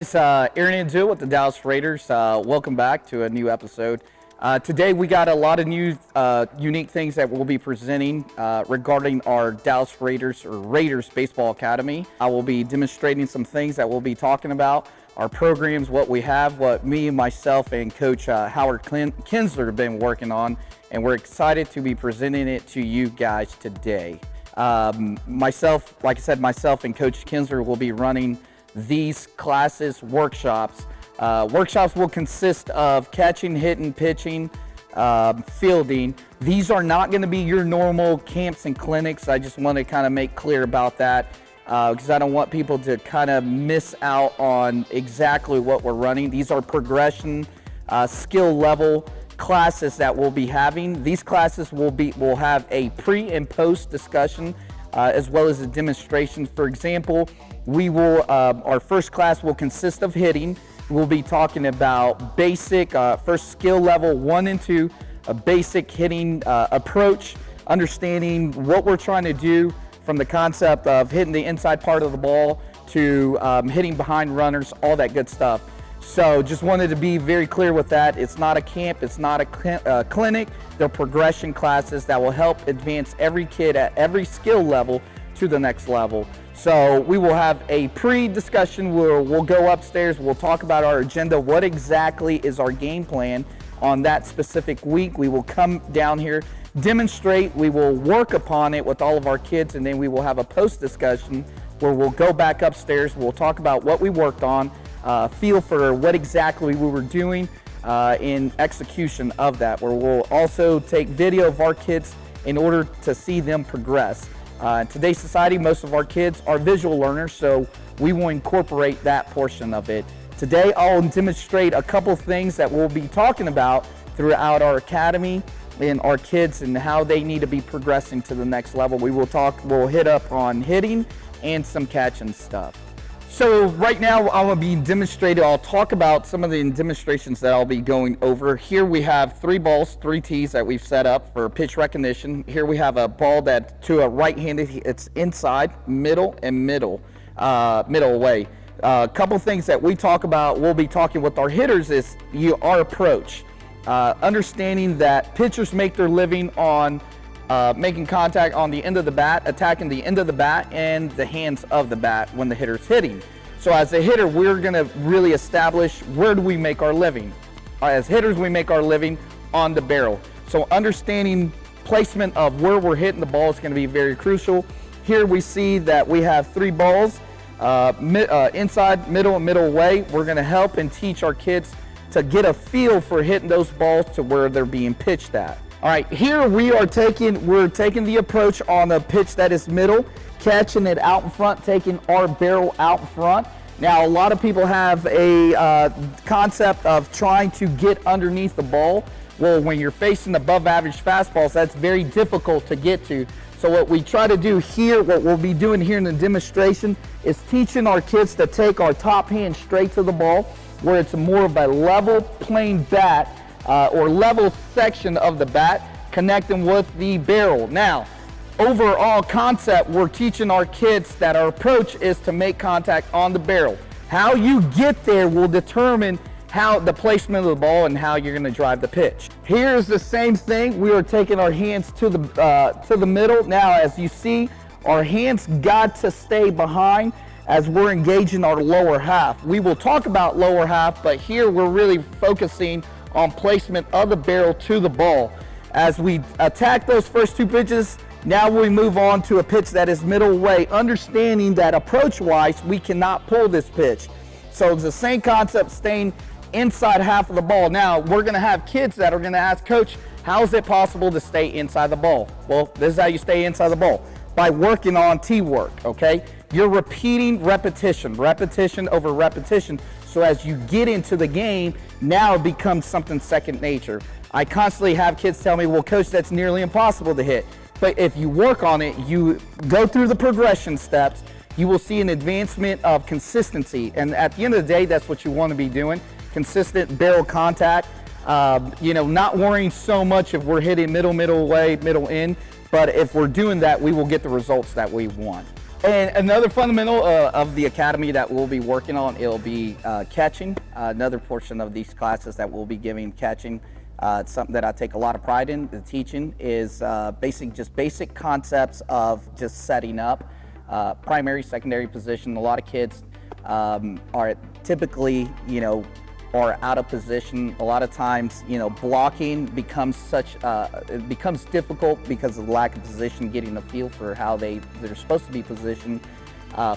It's Aaron Anzu with the Dallas Raiders. Welcome back to a new episode. Today we got a lot of new unique things that we'll be presenting regarding our Dallas Raiders or Raiders Baseball Academy. I will be demonstrating some things that we'll be talking about, our programs, what we have, what me, myself, and Coach Howard Kinsler have been working on, and we're excited to be presenting it to you guys today. Myself and Coach Kinsler will be running these classes, workshops. Workshops will consist of catching, hitting, pitching, fielding. These are not going to be your normal camps and clinics. I just want to kind of make clear about that because I don't want people to kind of miss out on exactly what we're running. These are progression, skill level classes that we'll be having. These classes will have a pre and post discussion as well as a demonstration. For example, our first class will consist of hitting. We'll be talking about basic, first skill level 1 and 2, a basic hitting approach, understanding what we're trying to do from the concept of hitting the inside part of the ball to hitting behind runners, all that good stuff. So just wanted to be very clear with that. It's not a camp, it's not a clinic. They're progression classes that will help advance every kid at every skill level to the next level. So we will have a pre-discussion where we'll go upstairs, we'll talk about our agenda, what exactly is our game plan on that specific week. We will come down here, demonstrate, we will work upon it with all of our kids, and then we will have a post-discussion where we'll go back upstairs, we'll talk about what we worked on, feel for what exactly we were doing in execution of that, where we'll also take video of our kids in order to see them progress. In today's society, most of our kids are visual learners, so we will incorporate that portion of it. Today, I'll demonstrate a couple things that we'll be talking about throughout our academy and our kids and how they need to be progressing to the next level. We'll hit up on hitting and some catching stuff. So right now I'm going to be demonstrating, I'll talk about some of the demonstrations that I'll be going over. Here we have 3 balls, 3 tees that we've set up for pitch recognition. Here we have a ball that to a right-handed, it's inside, middle, and middle away. A couple things that we talk about, we'll be talking with our hitters is our approach. Understanding that pitchers make their living on making contact on the end of the bat, attacking the end of the bat and the hands of the bat when the hitter's hitting. So as a hitter, we're going to really establish where do we make our living. As hitters, we make our living on the barrel. So understanding placement of where we're hitting the ball is going to be very crucial. Here we see that we have 3 balls, inside, middle, and middle away. We're going to help and teach our kids to get a feel for hitting those balls to where they're being pitched at. All right, here we're taking the approach on a pitch that is middle, catching it out in front, taking our barrel out in front. Now, a lot of people have a concept of trying to get underneath the ball. Well, when you're facing above average fastballs, that's very difficult to get to. So what we try to do here, what we'll be doing here in the demonstration, is teaching our kids to take our top hand straight to the ball, where it's more of a level plain bat, or level section of the bat connecting with the barrel. Now, overall concept, we're teaching our kids that our approach is to make contact on the barrel. How you get there will determine how the placement of the ball and how you're going to drive the pitch. Here's the same thing. We are taking our hands to the middle. Now, as you see, our hands got to stay behind as we're engaging our lower half. We will talk about lower half, but here we're really focusing on placement of the barrel to the ball. As we attack those first 2 pitches, now we move on to a pitch that is middle away, understanding that approach-wise, we cannot pull this pitch. So it's the same concept, staying inside half of the ball. Now, we're gonna have kids that are gonna ask, Coach, how is it possible to stay inside the ball? Well, this is how you stay inside the ball, by working on tee work, okay? You're repeating repetition over repetition. So as you get into the game, now it becomes something second nature. I constantly have kids tell me, well, Coach, that's nearly impossible to hit. But if you work on it, you go through the progression steps, you will see an advancement of consistency. And at the end of the day, that's what you want to be doing. Consistent barrel contact, not worrying so much if we're hitting middle away, middle in. But if we're doing that, we will get the results that we want. And another fundamental of the academy that we'll be working on, it'll be catching. Another portion of these classes that we'll be giving catching. It's something that I take a lot of pride in. The teaching is basic concepts of just setting up primary, secondary position. A lot of kids are typically, are out of position. A lot of times, blocking becomes it becomes difficult because of the lack of position, getting a feel for how they're supposed to be positioned.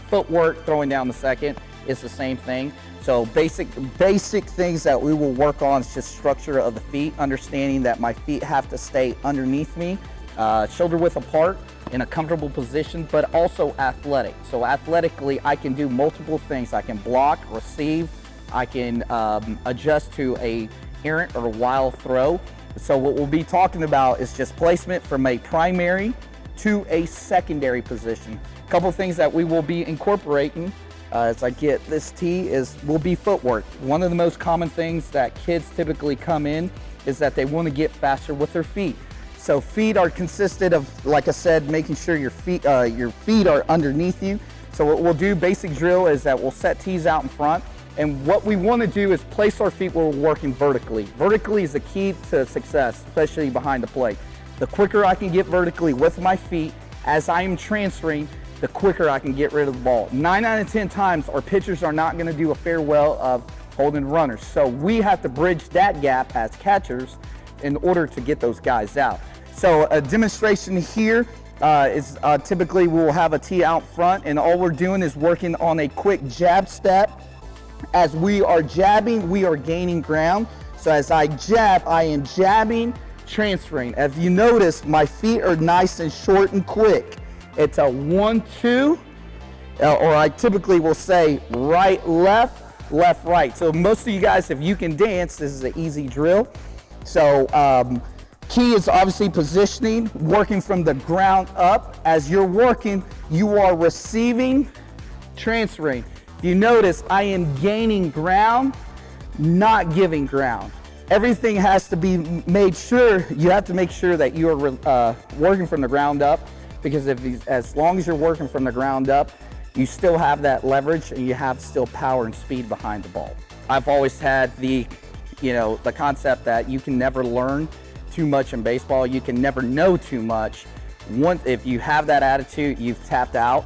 Footwork, throwing down the second is the same thing. So basic things that we will work on is just structure of the feet, understanding that my feet have to stay underneath me, shoulder width apart in a comfortable position, but also athletic. So athletically, I can do multiple things. I can block, receive, I can adjust to a errant or wild throw. So what we'll be talking about is just placement from a primary to a secondary position. A couple things that we will be incorporating as I get this tee will be footwork. One of the most common things that kids typically come in is that they want to get faster with their feet. So feet are consisted of, like I said, making sure your feet are underneath you. So what we'll do, basic drill, is that we'll set tees out in front. And what we want to do is place our feet where we're working vertically. Vertically is the key to success, especially behind the plate. The quicker I can get vertically with my feet as I am transferring, the quicker I can get rid of the ball. 9 out of 10 times, our pitchers are not going to do a fair well of holding runners. So we have to bridge that gap as catchers in order to get those guys out. So a demonstration here is typically we'll have a tee out front, and all we're doing is working on a quick jab step. As we are jabbing, we are gaining ground. So as I jab, I am jabbing, transferring. As you notice, my feet are nice and short and quick. It's a 1-2, or I typically will say right, left, left, right. So most of you guys, if you can dance, this is an easy drill. So key is obviously positioning, working from the ground up. As you're working, you are receiving, transferring. If you notice, I am gaining ground, not giving ground. Everything has to be made sure, you have to make sure that you are working from the ground up, because as long as you're working from the ground up, you still have that leverage and you have still power and speed behind the ball. I've always had the concept that you can never learn too much in baseball. You can never know too much. If you have that attitude, you've tapped out.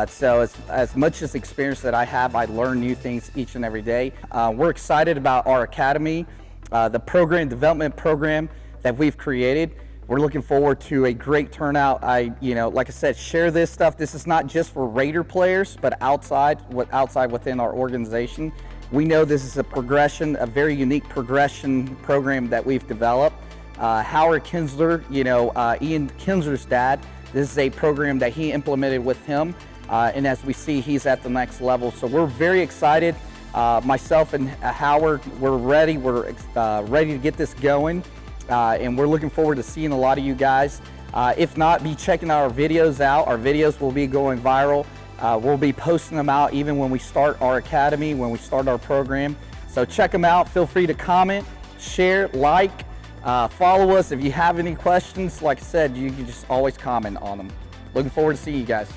So as much as experience that I have, I learn new things each and every day. We're excited about our academy, the development program that we've created. We're looking forward to a great turnout. Like I said, share this stuff. This is not just for Raider players, but outside within our organization. We know this is a very unique progression program that we've developed. Howard Kinsler, Ian Kinsler's dad, this is a program that he implemented with him. And as we see, he's at the next level. So we're very excited. Myself and Howard, we're ready. We're ready to get this going. And we're looking forward to seeing a lot of you guys. If not, be checking our videos out. Our videos will be going viral. We'll be posting them out even when we start our academy, when we start our program. So check them out. Feel free to comment, share, like, follow us. If you have any questions, like I said, you can just always comment on them. Looking forward to seeing you guys.